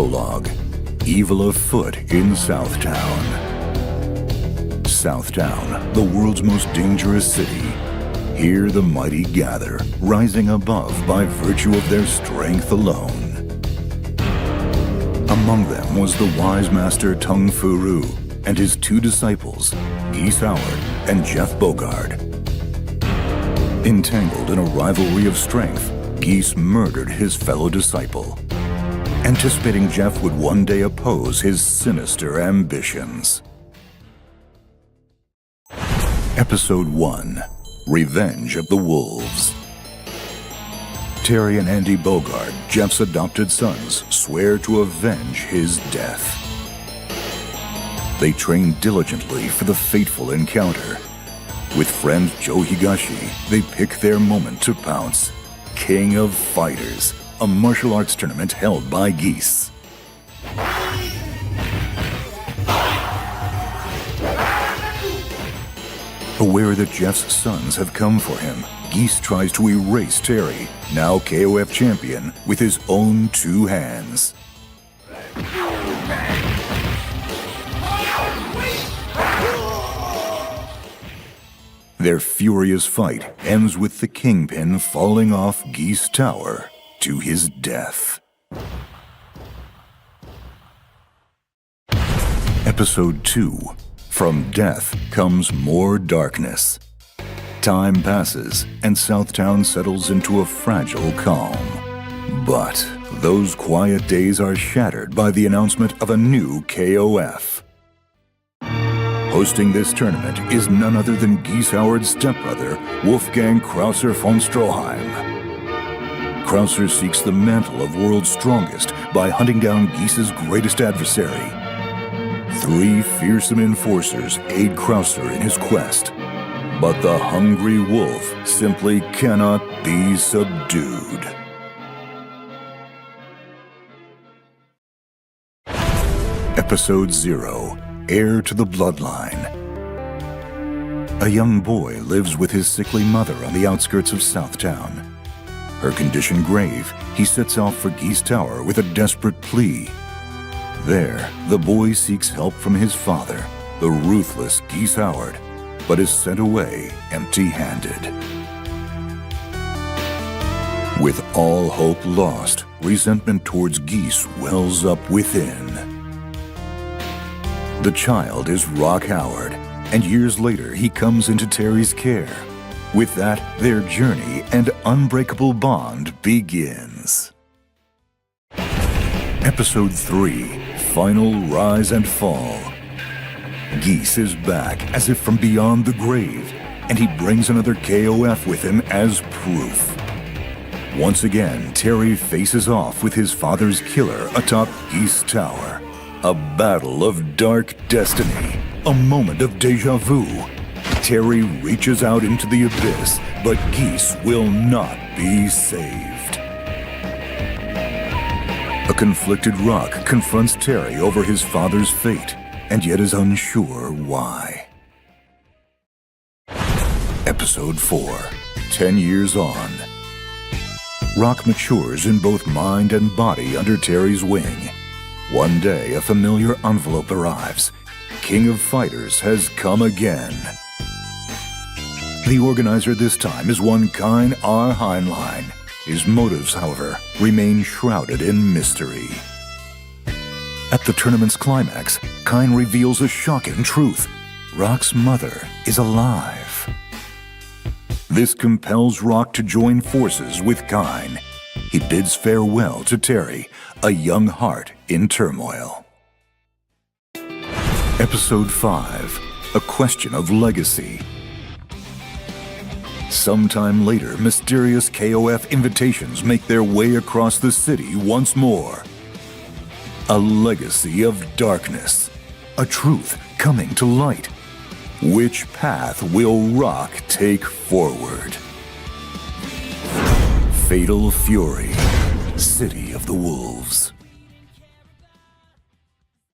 Prologue. Evil afoot in Southtown. Southtown, the world's most dangerous city. Here the mighty gather, rising above by virtue of their strength alone. Among them was the wise master Tung Fu and his two disciples, Geese Howard and Jeff Bogard. Entangled in a rivalry of strength, Geese murdered his fellow disciple, anticipating Jeff would one day oppose his sinister ambitions. Episode 1. Revenge of the Wolves. Terry and Andy Bogard, Jeff's adopted sons, swear to avenge his death. They train diligently for the fateful encounter. With friend Joe Higashi, they pick their moment to pounce. King of Fighters, a martial arts tournament held by Geese. Aware that Jeff's sons have come for him, Geese tries to erase Terry, now KOF champion, with his own two hands. Their furious fight ends with the Kingpin falling off Geese Tower to his death. Episode 2. From death comes more darkness. Time passes, and Southtown settles into a fragile calm. But those quiet days are shattered by the announcement of a new KOF. Hosting this tournament is none other than Geese Howard's stepbrother, Wolfgang Krauser von Stroheim. Krauser seeks the mantle of world's strongest by hunting down Geese's greatest adversary. 3 fearsome enforcers aid Krauser in his quest, but the hungry wolf simply cannot be subdued. Episode 0. Heir to the Bloodline. A young boy lives with his sickly mother on the outskirts of Southtown. Her condition grave, he sets off for Geese Tower with a desperate plea. There, the boy seeks help from his father, the ruthless Geese Howard, but is sent away empty-handed. With all hope lost, resentment towards Geese wells up within. The child is Rock Howard, and years later he comes into Terry's care. With that, their journey and unbreakable bond begins. Episode 3. Final Rise and Fall. Geese is back as if from beyond the grave, and he brings another KOF with him as proof. Once again, Terry faces off with his father's killer atop Geese Tower. A battle of dark destiny, a moment of deja vu. Terry reaches out into the abyss, but Geese will not be saved. A conflicted Rock confronts Terry over his father's fate, and yet is unsure why. Episode 4. 10 years on. Rock matures in both mind and body under Terry's wing. One day, a familiar envelope arrives. King of Fighters has come again. The organizer this time is one Kine R. Heinlein. His motives, however, remain shrouded in mystery. At the tournament's climax, Kine reveals a shocking truth. Rock's mother is alive. This compels Rock to join forces with Kine. He bids farewell to Terry, a young heart in turmoil. Episode 5. A Question of Legacy. Sometime later, mysterious KOF invitations make their way across the city once more. A legacy of darkness. A truth coming to light. Which path will Rock take forward? Fatal Fury. City of the Wolves.